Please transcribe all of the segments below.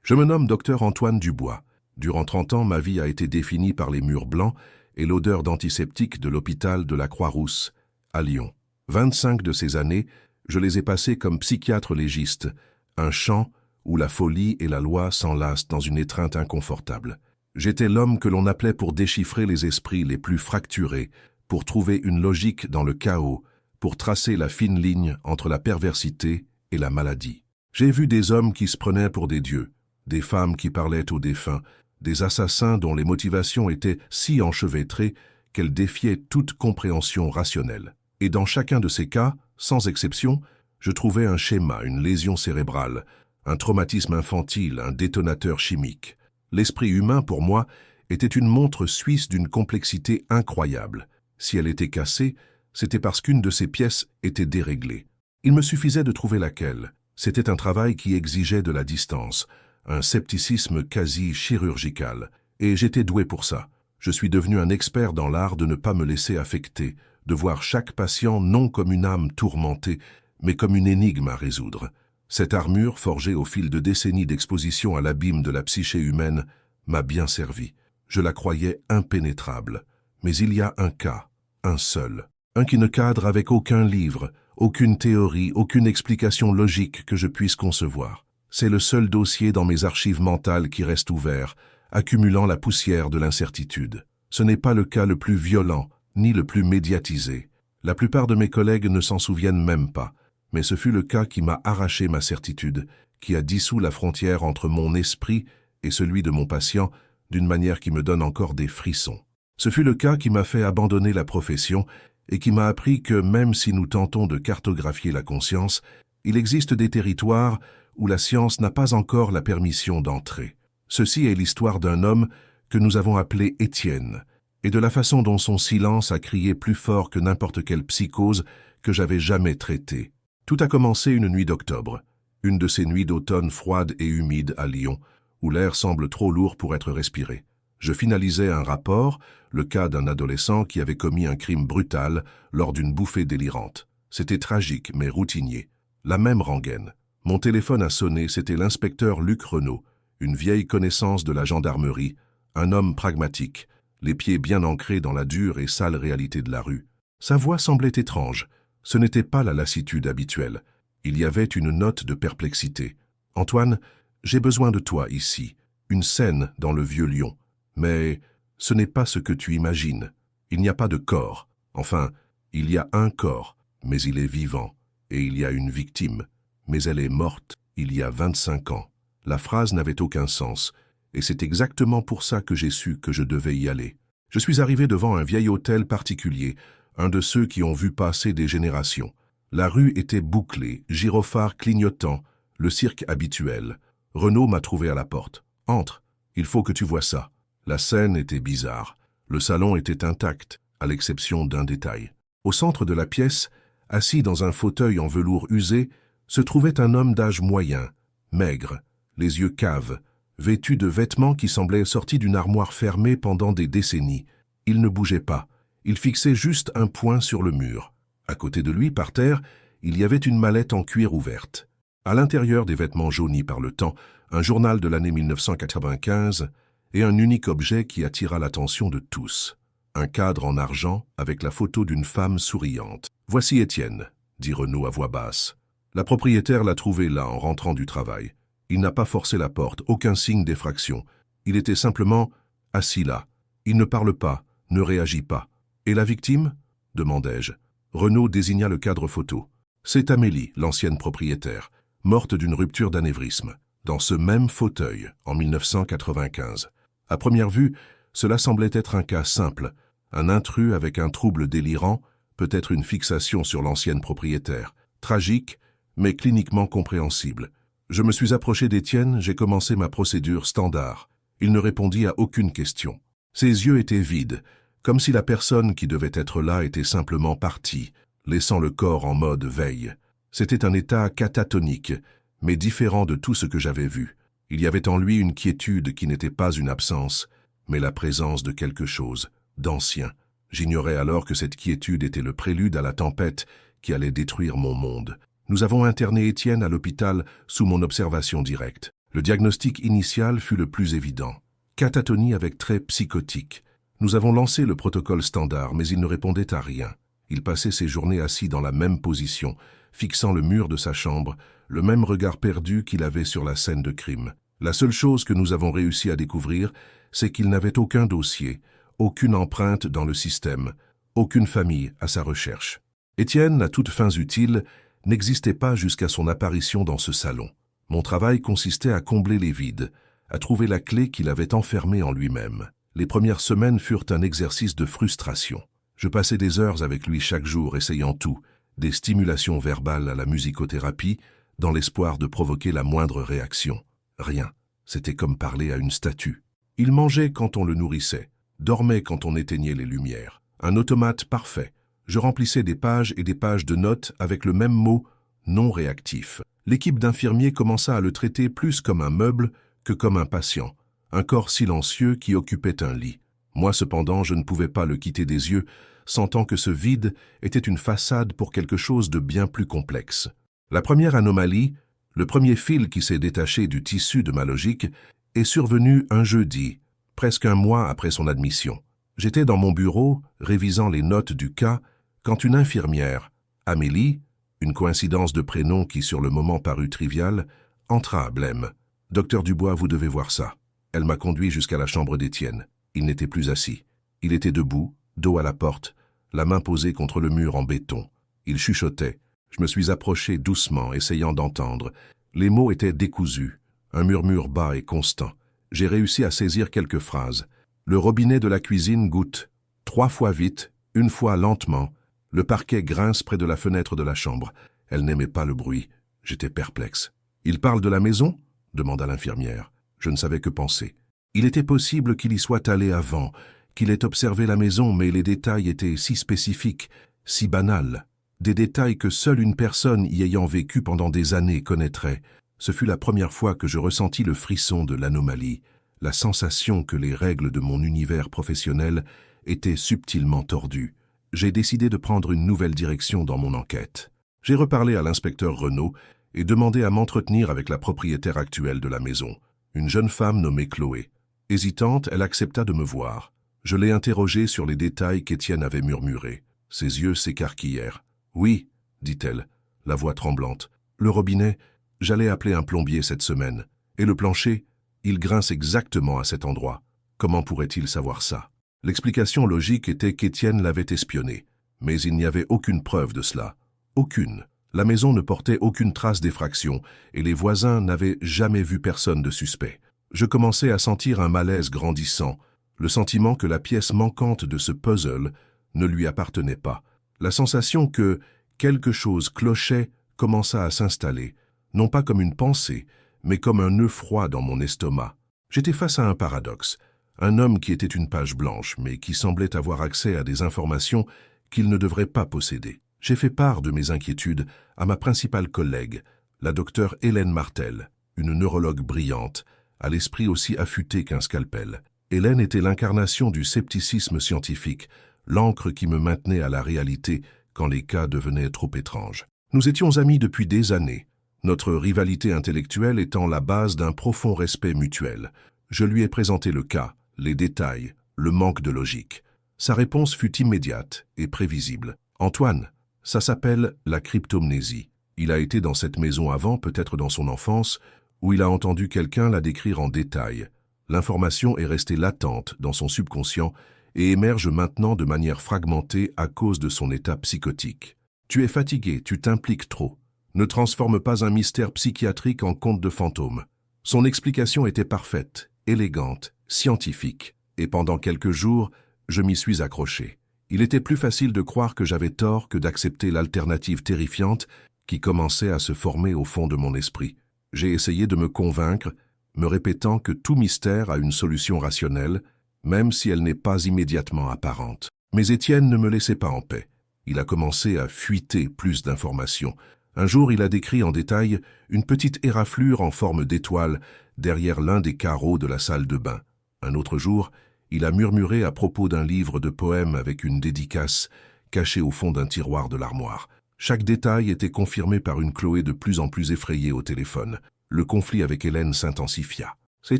Je me nomme docteur Antoine Dubois. Durant 30 ans, ma vie a été définie par les murs blancs et l'odeur d'antiseptique de l'hôpital de la Croix-Rousse, à Lyon. 25 de ces années, je les ai passées comme psychiatre légiste, un champ où la folie et la loi s'enlacent dans une étreinte inconfortable. J'étais l'homme que l'on appelait pour déchiffrer les esprits les plus fracturés, pour trouver une logique dans le chaos, pour tracer la fine ligne entre la perversité et la maladie. J'ai vu des hommes qui se prenaient pour des dieux, des femmes qui parlaient aux défunts, des assassins dont les motivations étaient si enchevêtrées qu'elles défiaient toute compréhension rationnelle. Et dans chacun de ces cas, sans exception, je trouvais un schéma, une lésion cérébrale, un traumatisme infantile, un détonateur chimique. L'esprit humain, pour moi, était une montre suisse d'une complexité incroyable. Si elle était cassée, c'était parce qu'une de ses pièces était déréglée. Il me suffisait de trouver laquelle. C'était un travail qui exigeait de la distance, un scepticisme quasi chirurgical, et j'étais doué pour ça. Je suis devenu un expert dans l'art de ne pas me laisser affecter, de voir chaque patient non comme une âme tourmentée, mais comme une énigme à résoudre. Cette armure, forgée au fil de décennies d'exposition à l'abîme de la psyché humaine, m'a bien servi. Je la croyais impénétrable. Mais il y a un cas, un seul, un qui ne cadre avec aucun livre, aucune théorie, aucune explication logique que je puisse concevoir. C'est le seul dossier dans mes archives mentales qui reste ouvert, accumulant la poussière de l'incertitude. Ce n'est pas le cas le plus violent, ni le plus médiatisé. La plupart de mes collègues ne s'en souviennent même pas, mais ce fut le cas qui m'a arraché ma certitude, qui a dissous la frontière entre mon esprit et celui de mon patient d'une manière qui me donne encore des frissons. Ce fut le cas qui m'a fait abandonner la profession et qui m'a appris que même si nous tentons de cartographier la conscience, il existe des territoires où la science n'a pas encore la permission d'entrer. Ceci est l'histoire d'un homme que nous avons appelé Étienne, et de la façon dont son silence a crié plus fort que n'importe quelle psychose que j'avais jamais traitée. Tout a commencé une nuit d'octobre, une de ces nuits d'automne froides et humides à Lyon, où l'air semble trop lourd pour être respiré. Je finalisais un rapport, le cas d'un adolescent qui avait commis un crime brutal lors d'une bouffée délirante. C'était tragique, mais routinier. La même rengaine. Mon téléphone a sonné, c'était l'inspecteur Luc Renaud, une vieille connaissance de la gendarmerie, un homme pragmatique, les pieds bien ancrés dans la dure et sale réalité de la rue. Sa voix semblait étrange. Ce n'était pas la lassitude habituelle. Il y avait une note de perplexité. « Antoine, j'ai besoin de toi ici. Une scène dans le vieux Lyon. Mais ce n'est pas ce que tu imagines. Il n'y a pas de corps. Enfin, il y a un corps, mais il est vivant. Et il y a une victime. Mais elle est morte il y a 25 ans. » La phrase n'avait aucun sens. Et c'est exactement pour ça que j'ai su que je devais y aller. Je suis arrivé devant un vieil hôtel particulier, un de ceux qui ont vu passer des générations. La rue était bouclée, gyrophares clignotants, le cirque habituel. Renaud m'a trouvé à la porte. « Entre, il faut que tu vois ça. » La scène était bizarre. Le salon était intact, à l'exception d'un détail. Au centre de la pièce, assis dans un fauteuil en velours usé, se trouvait un homme d'âge moyen, maigre, les yeux caves, vêtu de vêtements qui semblaient sortis d'une armoire fermée pendant des décennies. Il ne bougeait pas. Il fixait juste un point sur le mur. À côté de lui, par terre, il y avait une mallette en cuir ouverte. À l'intérieur des vêtements jaunis par le temps, un journal de l'année 1995 et un unique objet qui attira l'attention de tous. Un cadre en argent avec la photo d'une femme souriante. « Voici Étienne », dit Renaud à voix basse. La propriétaire l'a trouvé là en rentrant du travail. Il n'a pas forcé la porte, aucun signe d'effraction. Il était simplement assis là. Il ne parle pas, ne réagit pas. « Et la victime ?» demandai-je. Renaud désigna le cadre photo. C'est Amélie, l'ancienne propriétaire, morte d'une rupture d'anévrisme, dans ce même fauteuil, en 1995. À première vue, cela semblait être un cas simple, un intrus avec un trouble délirant, peut-être une fixation sur l'ancienne propriétaire. Tragique, mais cliniquement compréhensible. Je me suis approché d'Étienne, j'ai commencé ma procédure standard. Il ne répondit à aucune question. Ses yeux étaient vides, comme si la personne qui devait être là était simplement partie, laissant le corps en mode veille. C'était un état catatonique, mais différent de tout ce que j'avais vu. Il y avait en lui une quiétude qui n'était pas une absence, mais la présence de quelque chose, d'ancien. J'ignorais alors que cette quiétude était le prélude à la tempête qui allait détruire mon monde. Nous avons interné Étienne à l'hôpital sous mon observation directe. Le diagnostic initial fut le plus évident. Catatonie avec traits psychotiques. Nous avons lancé le protocole standard, mais il ne répondait à rien. Il passait ses journées assis dans la même position, fixant le mur de sa chambre, le même regard perdu qu'il avait sur la scène de crime. La seule chose que nous avons réussi à découvrir, c'est qu'il n'avait aucun dossier, aucune empreinte dans le système, aucune famille à sa recherche. Étienne, à toutes fins utiles, n'existait pas jusqu'à son apparition dans ce salon. Mon travail consistait à combler les vides, à trouver la clé qu'il avait enfermée en lui-même. Les premières semaines furent un exercice de frustration. Je passais des heures avec lui chaque jour, essayant tout, des stimulations verbales à la musicothérapie, dans l'espoir de provoquer la moindre réaction. Rien. C'était comme parler à une statue. Il mangeait quand on le nourrissait, dormait quand on éteignait les lumières. Un automate parfait. Je remplissais des pages et des pages de notes avec le même mot « non réactif ». L'équipe d'infirmiers commença à le traiter plus comme un meuble que comme un patient, un corps silencieux qui occupait un lit. Moi, cependant, je ne pouvais pas le quitter des yeux, sentant que ce vide était une façade pour quelque chose de bien plus complexe. La première anomalie, le premier fil qui s'est détaché du tissu de ma logique, est survenu un jeudi, presque un mois après son admission. J'étais dans mon bureau, révisant les notes du cas, quand une infirmière, Amélie, une coïncidence de prénom qui sur le moment parut triviale, entra, blême. « Docteur Dubois, vous devez voir ça. » Elle m'a conduit jusqu'à la chambre d'Étienne. Il n'était plus assis. Il était debout, dos à la porte, la main posée contre le mur en béton. Il chuchotait. Je me suis approché doucement, essayant d'entendre. Les mots étaient décousus, un murmure bas et constant. J'ai réussi à saisir quelques phrases. Le robinet de la cuisine goutte. 3 fois vite, 1 fois lentement. Le parquet grince près de la fenêtre de la chambre. Elle n'aimait pas le bruit. J'étais perplexe. « Il parle de la maison ?» demanda l'infirmière. Je ne savais que penser. Il était possible qu'il y soit allé avant, qu'il ait observé la maison, mais les détails étaient si spécifiques, si banals. Des détails que seule une personne y ayant vécu pendant des années connaîtrait. Ce fut la première fois que je ressentis le frisson de l'anomalie, la sensation que les règles de mon univers professionnel étaient subtilement tordues. J'ai décidé de prendre une nouvelle direction dans mon enquête. J'ai reparlé à l'inspecteur Renaud et demandé à m'entretenir avec la propriétaire actuelle de la maison, une jeune femme nommée Chloé. Hésitante, elle accepta de me voir. Je l'ai interrogée sur les détails qu'Étienne avait murmurés. Ses yeux s'écarquillèrent. « Oui, dit-elle, la voix tremblante. Le robinet, j'allais appeler un plombier cette semaine. Et le plancher, il grince exactement à cet endroit. Comment pourrait-il savoir ça ?» L'explication logique était qu'Étienne l'avait espionné. Mais il n'y avait aucune preuve de cela. Aucune. La maison ne portait aucune trace d'effraction et les voisins n'avaient jamais vu personne de suspect. Je commençais à sentir un malaise grandissant, le sentiment que la pièce manquante de ce puzzle ne lui appartenait pas. La sensation que quelque chose clochait commença à s'installer, non pas comme une pensée, mais comme un nœud froid dans mon estomac. J'étais face à un paradoxe, un homme qui était une page blanche, mais qui semblait avoir accès à des informations qu'il ne devrait pas posséder. J'ai fait part de mes inquiétudes à ma principale collègue, la docteure Hélène Martel, une neurologue brillante, à l'esprit aussi affûté qu'un scalpel. Hélène était l'incarnation du scepticisme scientifique, l'encre qui me maintenait à la réalité quand les cas devenaient trop étranges. Nous étions amis depuis des années, notre rivalité intellectuelle étant la base d'un profond respect mutuel. Je lui ai présenté le cas, les détails, le manque de logique. Sa réponse fut immédiate et prévisible. « Antoine, ça s'appelle la cryptomnésie. Il a été dans cette maison avant, peut-être dans son enfance, où il a entendu quelqu'un la décrire en détail. L'information est restée latente dans son subconscient et émerge maintenant de manière fragmentée à cause de son état psychotique. Tu es fatigué, tu t'impliques trop. Ne transforme pas un mystère psychiatrique en conte de fantômes. » Son explication était parfaite, élégante, scientifique, et pendant quelques jours, je m'y suis accroché. Il était plus facile de croire que j'avais tort que d'accepter l'alternative terrifiante qui commençait à se former au fond de mon esprit. J'ai essayé de me convaincre, me répétant que tout mystère a une solution rationnelle, même si elle n'est pas immédiatement apparente. Mais Étienne ne me laissait pas en paix. Il a commencé à fuiter plus d'informations. Un jour, il a décrit en détail une petite éraflure en forme d'étoile derrière l'un des carreaux de la salle de bain. Un autre jour, il a murmuré à propos d'un livre de poèmes avec une dédicace caché au fond d'un tiroir de l'armoire. Chaque détail était confirmé par une Chloé de plus en plus effrayée au téléphone. Le conflit avec Hélène s'intensifia. « C'est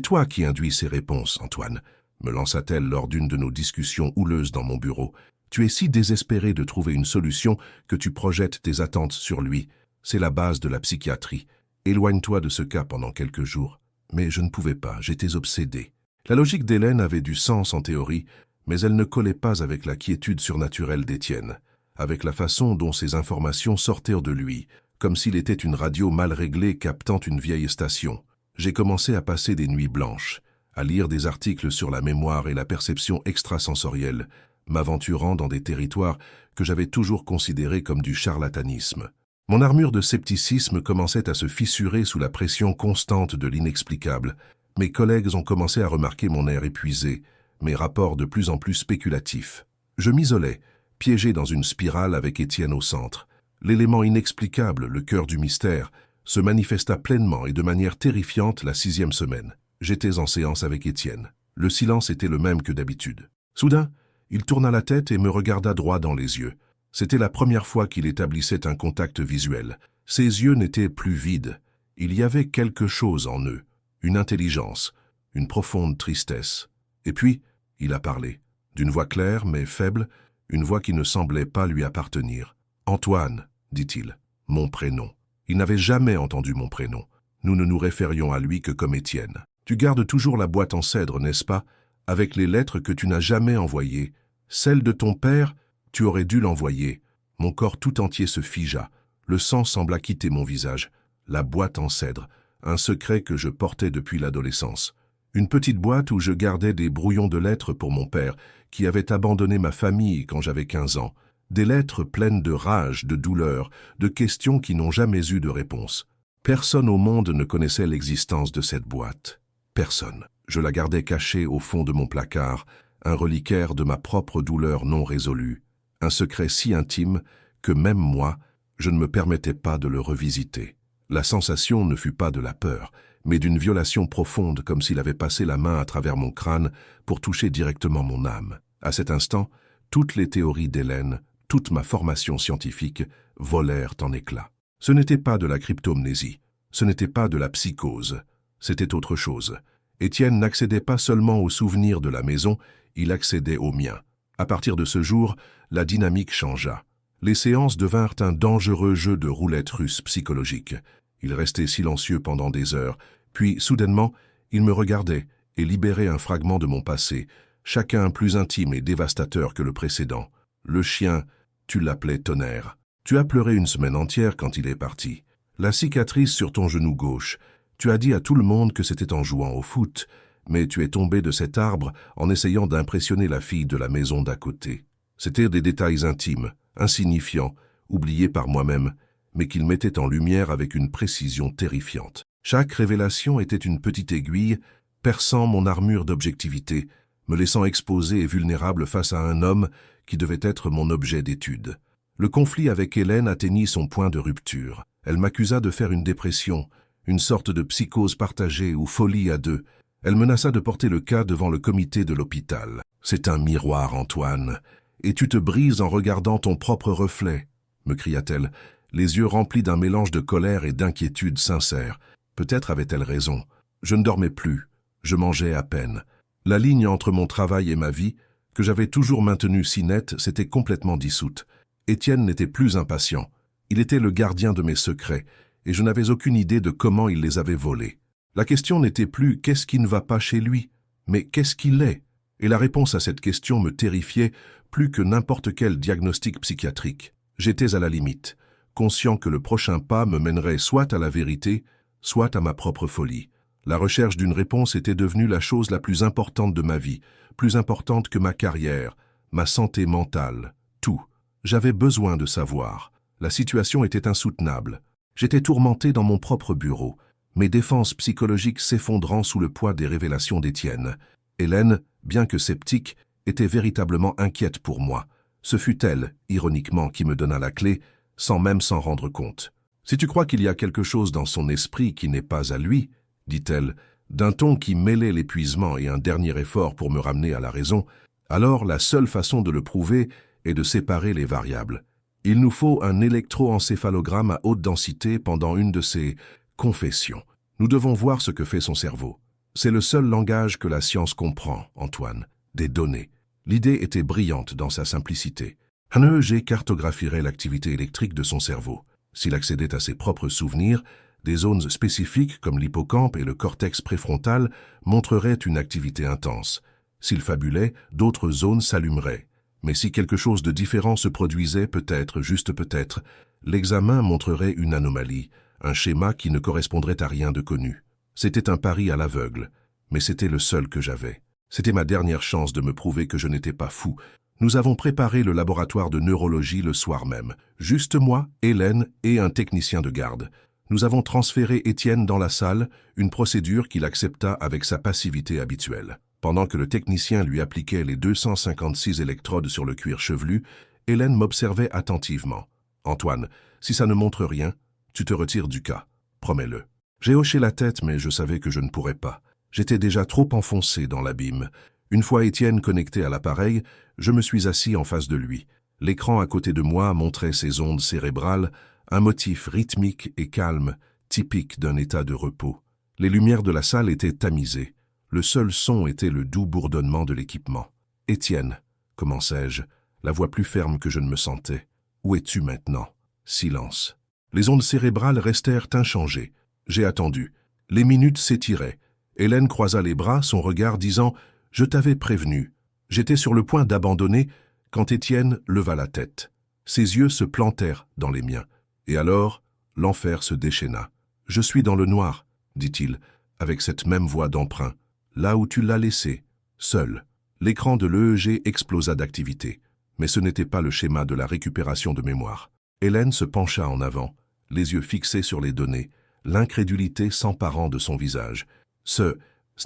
toi qui induis ces réponses, Antoine », me lança-t-elle lors d'une de nos discussions houleuses dans mon bureau. « Tu es si désespéré de trouver une solution que tu projettes tes attentes sur lui. C'est la base de la psychiatrie. Éloigne-toi de ce cas pendant quelques jours. » Mais je ne pouvais pas, j'étais obsédé. La logique d'Hélène avait du sens en théorie, mais elle ne collait pas avec la quiétude surnaturelle d'Étienne, avec la façon dont ces informations sortaient de lui, comme s'il était une radio mal réglée captant une vieille station. J'ai commencé à passer des nuits blanches, à lire des articles sur la mémoire et la perception extrasensorielle, m'aventurant dans des territoires que j'avais toujours considérés comme du charlatanisme. Mon armure de scepticisme commençait à se fissurer sous la pression constante de l'inexplicable. Mes collègues ont commencé à remarquer mon air épuisé, mes rapports de plus en plus spéculatifs. Je m'isolais, piégé dans une spirale avec Étienne au centre. L'élément inexplicable, le cœur du mystère, se manifesta pleinement et de manière terrifiante la 6e semaine. J'étais en séance avec Étienne. Le silence était le même que d'habitude. Soudain, il tourna la tête et me regarda droit dans les yeux. C'était la première fois qu'il établissait un contact visuel. Ses yeux n'étaient plus vides. Il y avait quelque chose en eux, une intelligence, une profonde tristesse. Et puis, il a parlé, d'une voix claire mais faible, une voix qui ne semblait pas lui appartenir. « Antoine », dit-il, « mon prénom. » Il n'avait jamais entendu mon prénom. Nous ne nous référions à lui que comme Étienne. « Tu gardes toujours la boîte en cèdre, n'est-ce pas, avec les lettres que tu n'as jamais envoyées. Celle de ton père, tu aurais dû l'envoyer. » Mon corps tout entier se figea. Le sang sembla quitter mon visage. La boîte en cèdre, un secret que je portais depuis l'adolescence. Une petite boîte où je gardais des brouillons de lettres pour mon père, qui avait abandonné ma famille quand j'avais 15 ans. Des lettres pleines de rage, de douleur, de questions qui n'ont jamais eu de réponse. Personne au monde ne connaissait l'existence de cette boîte. Personne. Je la gardais cachée au fond de mon placard, un reliquaire de ma propre douleur non résolue. Un secret si intime que même moi, je ne me permettais pas de le revisiter. La sensation ne fut pas de la peur, mais d'une violation profonde comme s'il avait passé la main à travers mon crâne pour toucher directement mon âme. À cet instant, toutes les théories d'Hélène, toute ma formation scientifique volèrent en éclats. Ce n'était pas de la cryptomnésie, ce n'était pas de la psychose, c'était autre chose. Étienne n'accédait pas seulement aux souvenirs de la maison, il accédait aux miens. À partir de ce jour, la dynamique changea. Les séances devinrent un dangereux jeu de roulette russe psychologique. Il restait silencieux pendant des heures, puis, soudainement, il me regardait et libérait un fragment de mon passé, chacun plus intime et dévastateur que le précédent. Le chien, tu l'appelais Tonnerre. Tu as pleuré une semaine entière quand il est parti. La cicatrice sur ton genou gauche, tu as dit à tout le monde que c'était en jouant au foot, mais tu es tombé de cet arbre en essayant d'impressionner la fille de la maison d'à côté. C'étaient des détails intimes, insignifiants, oubliés par moi-même, mais qu'ils mettaient en lumière avec une précision terrifiante. Chaque révélation était une petite aiguille, perçant mon armure d'objectivité, me laissant exposé et vulnérable face à un homme qui devait être mon objet d'étude. Le conflit avec Hélène atteignit son point de rupture. Elle m'accusa de faire une dépression, une sorte de psychose partagée ou folie à deux. Elle menaça de porter le cas devant le comité de l'hôpital. « C'est un miroir, Antoine, et tu te brises en regardant ton propre reflet », me cria-t-elle, les yeux remplis d'un mélange de colère et d'inquiétude sincère. Peut-être avait-elle raison. Je ne dormais plus, je mangeais à peine. La ligne entre mon travail et ma vie, que j'avais toujours maintenue si nette, s'était complètement dissoute. Étienne n'était plus impatient. Il était le gardien de mes secrets, et je n'avais aucune idée de comment il les avait volés. La question n'était plus « qu'est-ce qui ne va pas chez lui ?», mais « qu'est-ce qu'il est ?» Et la réponse à cette question me terrifiait plus que n'importe quel diagnostic psychiatrique. J'étais à la limite, conscient que le prochain pas me mènerait soit à la vérité, soit à ma propre folie. La recherche d'une réponse était devenue la chose la plus importante de ma vie, plus importante que ma carrière, ma santé mentale, tout. J'avais besoin de savoir. La situation était insoutenable. J'étais tourmenté dans mon propre bureau, mes défenses psychologiques s'effondrant sous le poids des révélations d'Étienne. Hélène, bien que sceptique, était véritablement inquiète pour moi. Ce fut elle, ironiquement, qui me donna la clé, sans même s'en rendre compte. « Si tu crois qu'il y a quelque chose dans son esprit qui n'est pas à lui, » dit-elle, d'un ton qui mêlait l'épuisement et un dernier effort pour me ramener à la raison, alors la seule façon de le prouver est de séparer les variables. Il nous faut un électroencéphalogramme à haute densité pendant une de ces confessions. Nous devons voir ce que fait son cerveau. C'est le seul langage que la science comprend, Antoine. Des données. L'idée était brillante dans sa simplicité. Un EEG cartographierait l'activité électrique de son cerveau. S'il accédait à ses propres souvenirs, des zones spécifiques comme l'hippocampe et le cortex préfrontal montreraient une activité intense. S'il fabulait, d'autres zones s'allumeraient. Mais si quelque chose de différent se produisait, peut-être, juste peut-être, l'examen montrerait une anomalie, un schéma qui ne correspondrait à rien de connu. C'était un pari à l'aveugle, mais c'était le seul que j'avais. C'était ma dernière chance de me prouver que je n'étais pas fou. Nous avons préparé le laboratoire de neurologie le soir même. Juste moi, Hélène et un technicien de garde. Nous avons transféré Étienne dans la salle, une procédure qu'il accepta avec sa passivité habituelle. Pendant que le technicien lui appliquait les 256 électrodes sur le cuir chevelu, Hélène m'observait attentivement. « Antoine, si ça ne montre rien, tu te retires du cas. Promets-le. » J'ai hoché la tête, mais je savais que je ne pourrais pas. J'étais déjà trop enfoncé dans l'abîme. Une fois Étienne connecté à l'appareil, je me suis assis en face de lui. L'écran à côté de moi montrait ses ondes cérébrales, un motif rythmique et calme, typique d'un état de repos. Les lumières de la salle étaient tamisées. Le seul son était le doux bourdonnement de l'équipement. « Étienne, commençai-je, la voix plus ferme que je ne me sentais. Où es-tu maintenant ?» Silence. Les ondes cérébrales restèrent inchangées. J'ai attendu. Les minutes s'étiraient. Hélène croisa les bras, son regard disant « Je t'avais prévenu ». J'étais sur le point d'abandonner quand Étienne leva la tête. Ses yeux se plantèrent dans les miens. Et alors, l'enfer se déchaîna. « Je suis dans le noir », dit-il, avec cette même voix d'emprunt. « Là où tu l'as laissé, seul. » L'écran de l'EEG explosa d'activité. Mais ce n'était pas le schéma de la récupération de mémoire. Hélène se pencha en avant, les yeux fixés sur les données, l'incrédulité s'emparant de son visage. « Ce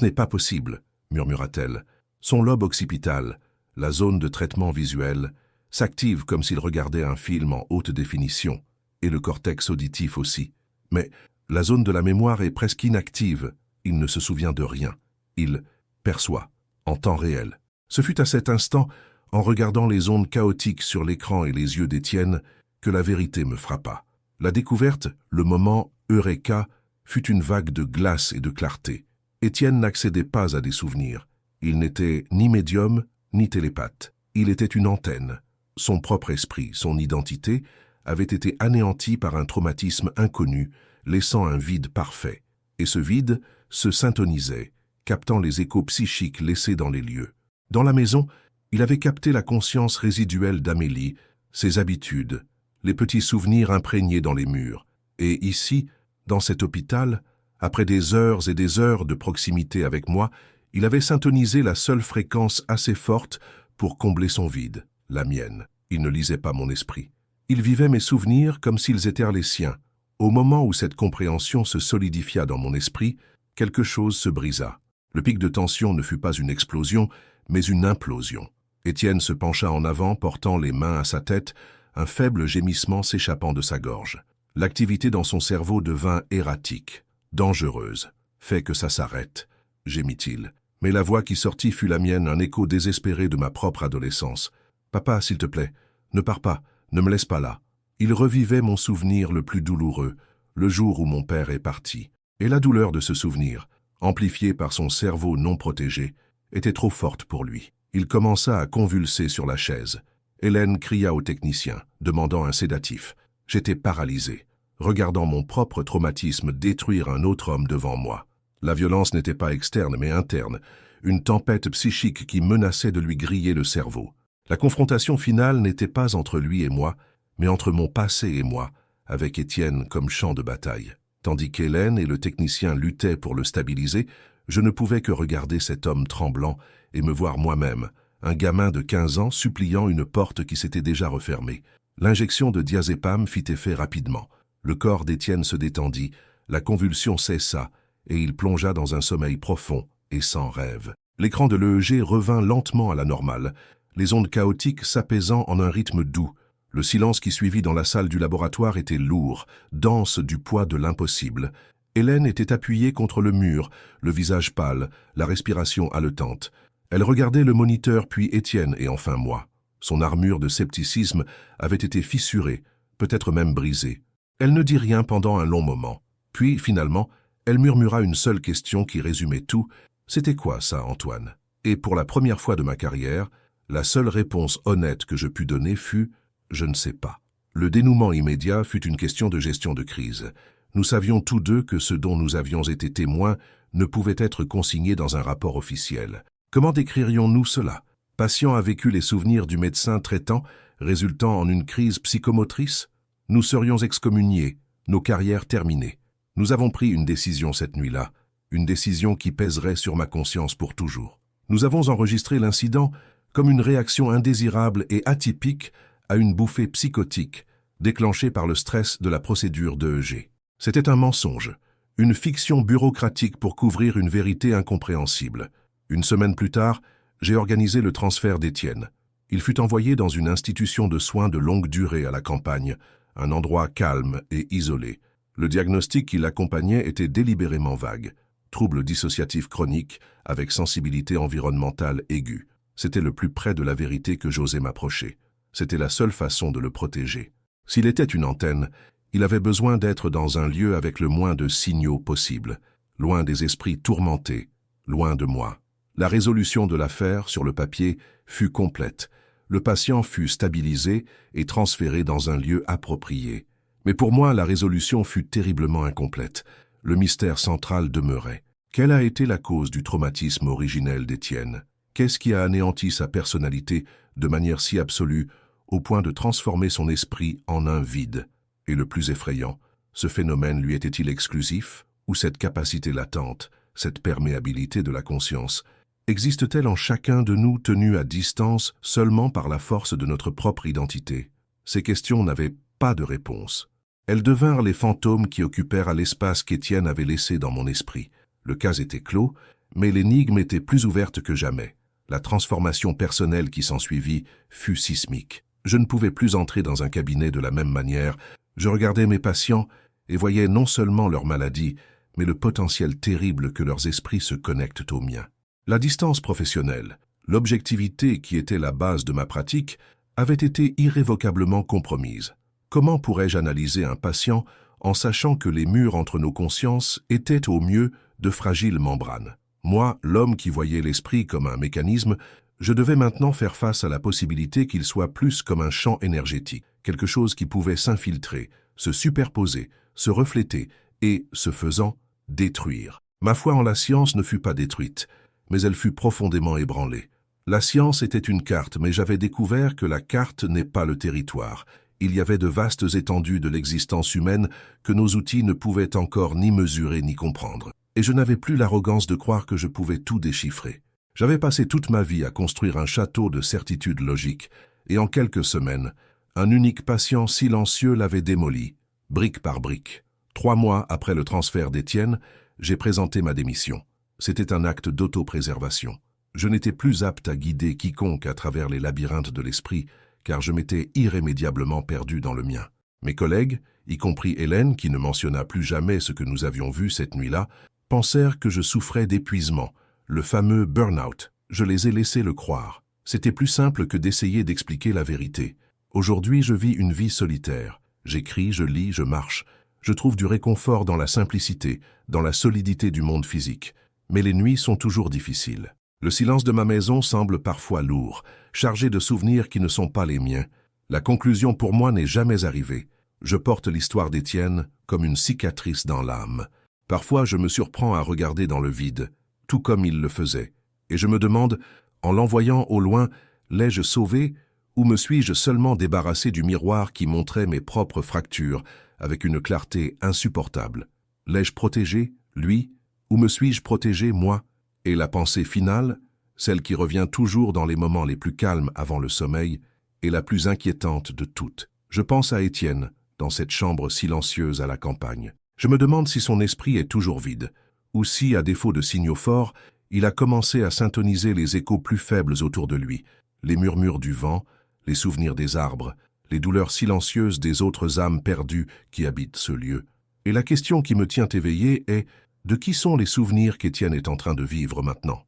n'est pas possible », murmura-t-elle. Son lobe occipital, la zone de traitement visuel, s'active comme s'il regardait un film en haute définition, et le cortex auditif aussi. Mais la zone de la mémoire est presque inactive, il ne se souvient de rien. Il perçoit, en temps réel. Ce fut à cet instant, en regardant les ondes chaotiques sur l'écran et les yeux d'Étienne, que la vérité me frappa. La découverte, le moment Eureka, fut une vague de glace et de clarté. Étienne n'accédait pas à des souvenirs. Il n'était ni médium, ni télépathe. Il était une antenne. Son propre esprit, son identité, avait été anéanti par un traumatisme inconnu, laissant un vide parfait. Et ce vide se syntonisait, captant les échos psychiques laissés dans les lieux. Dans la maison, il avait capté la conscience résiduelle d'Amélie, ses habitudes, les petits souvenirs imprégnés dans les murs. Et ici, dans cet hôpital, après des heures et des heures de proximité avec moi, il avait syntonisé la seule fréquence assez forte pour combler son vide, la mienne. Il ne lisait pas mon esprit. Il vivait mes souvenirs comme s'ils étaient les siens. Au moment où cette compréhension se solidifia dans mon esprit, quelque chose se brisa. Le pic de tension ne fut pas une explosion, mais une implosion. Étienne se pencha en avant, portant les mains à sa tête, un faible gémissement s'échappant de sa gorge. L'activité dans son cerveau devint erratique, dangereuse. « Fais que ça s'arrête », gémit-il. Mais la voix qui sortit fut la mienne, un écho désespéré de ma propre adolescence. « Papa, s'il te plaît, ne pars pas, ne me laisse pas là. » Il revivait mon souvenir le plus douloureux, le jour où mon père est parti. Et la douleur de ce souvenir, amplifiée par son cerveau non protégé, était trop forte pour lui. Il commença à convulser sur la chaise. Hélène cria au technicien, demandant un sédatif. J'étais paralysé, regardant mon propre traumatisme détruire un autre homme devant moi. La violence n'était pas externe mais interne, une tempête psychique qui menaçait de lui griller le cerveau. La confrontation finale n'était pas entre lui et moi, mais entre mon passé et moi, avec Étienne comme champ de bataille. Tandis qu'Hélène et le technicien luttaient pour le stabiliser, je ne pouvais que regarder cet homme tremblant et me voir moi-même, un gamin de 15 ans suppliant une porte qui s'était déjà refermée. L'injection de diazépam fit effet rapidement. Le corps d'Étienne se détendit, la convulsion cessa, et il plongea dans un sommeil profond et sans rêve. L'écran de l'EEG revint lentement à la normale, les ondes chaotiques s'apaisant en un rythme doux. Le silence qui suivit dans la salle du laboratoire était lourd, dense du poids de l'impossible. Hélène était appuyée contre le mur, le visage pâle, la respiration haletante. Elle regardait le moniteur puis Étienne et enfin moi. Son armure de scepticisme avait été fissurée, peut-être même brisée. Elle ne dit rien pendant un long moment. Puis, finalement, Elle murmura une seule question qui résumait tout. « C'était quoi ça, Antoine ?» Et pour la première fois de ma carrière, la seule réponse honnête que je pus donner fut « Je ne sais pas ». Le dénouement immédiat fut une question de gestion de crise. Nous savions tous deux que ce dont nous avions été témoins ne pouvait être consigné dans un rapport officiel. Comment décririons-nous cela? Patient a vécu les souvenirs du médecin traitant, résultant en une crise psychomotrice? Nous serions excommuniés, nos carrières terminées. Nous avons pris une décision cette nuit-là, une décision qui pèserait sur ma conscience pour toujours. Nous avons enregistré l'incident comme une réaction indésirable et atypique à une bouffée psychotique déclenchée par le stress de la procédure d'EEG. C'était un mensonge, une fiction bureaucratique pour couvrir une vérité incompréhensible. Une semaine plus tard, j'ai organisé le transfert d'Étienne. Il fut envoyé dans une institution de soins de longue durée à la campagne, un endroit calme et isolé. Le diagnostic qui l'accompagnait était délibérément vague. Trouble dissociatif chronique avec sensibilité environnementale aiguë. C'était le plus près de la vérité que j'osais m'approcher. C'était la seule façon de le protéger. S'il était une antenne, il avait besoin d'être dans un lieu avec le moins de signaux possible, loin des esprits tourmentés, loin de moi. La résolution de l'affaire, sur le papier, fut complète. Le patient fut stabilisé et transféré dans un lieu approprié. Mais pour moi, la résolution fut terriblement incomplète. Le mystère central demeurait. Quelle a été la cause du traumatisme originel d'Étienne? Qu'est-ce qui a anéanti sa personnalité de manière si absolue, au point de transformer son esprit en un vide? Et le plus effrayant, ce phénomène lui était-il exclusif, ou cette capacité latente, cette perméabilité de la conscience, existe-t-elle en chacun de nous tenu à distance seulement par la force de notre propre identité? Ces questions n'avaient pas de réponse. Elles devinrent les fantômes qui occupèrent à l'espace qu'Étienne avait laissé dans mon esprit. Le cas était clos, mais l'énigme était plus ouverte que jamais. La transformation personnelle qui s'ensuivit fut sismique. Je ne pouvais plus entrer dans un cabinet de la même manière. Je regardais mes patients et voyais non seulement leur maladie, mais le potentiel terrible que leurs esprits se connectent au mien. La distance professionnelle, l'objectivité qui était la base de ma pratique, avait été irrévocablement compromise. Comment pourrais-je analyser un patient en sachant que les murs entre nos consciences étaient au mieux de fragiles membranes? Moi, l'homme qui voyait l'esprit comme un mécanisme, je devais maintenant faire face à la possibilité qu'il soit plus comme un champ énergétique, quelque chose qui pouvait s'infiltrer, se superposer, se refléter et, ce faisant, détruire. Ma foi en la science ne fut pas détruite, mais elle fut profondément ébranlée. La science était une carte, mais j'avais découvert que la carte n'est pas le territoire. Il y avait de vastes étendues de l'existence humaine que nos outils ne pouvaient encore ni mesurer ni comprendre. Et je n'avais plus l'arrogance de croire que je pouvais tout déchiffrer. J'avais passé toute ma vie à construire un château de certitudes logiques, et en quelques semaines, un unique patient silencieux l'avait démoli, brique par brique. 3 mois après le transfert d'Étienne, j'ai présenté ma démission. C'était un acte d'autopréservation. Je n'étais plus apte à guider quiconque à travers les labyrinthes de l'esprit, car je m'étais irrémédiablement perdu dans le mien. Mes collègues, y compris Hélène, qui ne mentionna plus jamais ce que nous avions vu cette nuit-là, pensèrent que je souffrais d'épuisement, le fameux burn-out. Je les ai laissés le croire. C'était plus simple que d'essayer d'expliquer la vérité. Aujourd'hui, je vis une vie solitaire. J'écris, je lis, je marche. Je trouve du réconfort dans la simplicité, dans la solidité du monde physique. Mais les nuits sont toujours difficiles. Le silence de ma maison semble parfois lourd, chargé de souvenirs qui ne sont pas les miens. La conclusion pour moi n'est jamais arrivée. Je porte l'histoire d'Étienne comme une cicatrice dans l'âme. Parfois, je me surprends à regarder dans le vide, tout comme il le faisait. Et je me demande, en l'envoyant au loin, l'ai-je sauvé ou me suis-je seulement débarrassé du miroir qui montrait mes propres fractures avec une clarté insupportable? L'ai-je protégé, lui, ou me suis-je protégé, moi? Et la pensée finale, celle qui revient toujours dans les moments les plus calmes avant le sommeil, est la plus inquiétante de toutes. Je pense à Étienne, dans cette chambre silencieuse à la campagne. Je me demande si son esprit est toujours vide, ou si, à défaut de signaux forts, il a commencé à syntoniser les échos plus faibles autour de lui, les murmures du vent, les souvenirs des arbres, les douleurs silencieuses des autres âmes perdues qui habitent ce lieu. Et la question qui me tient éveillé est, de qui sont les souvenirs qu'Étienne est en train de vivre maintenant?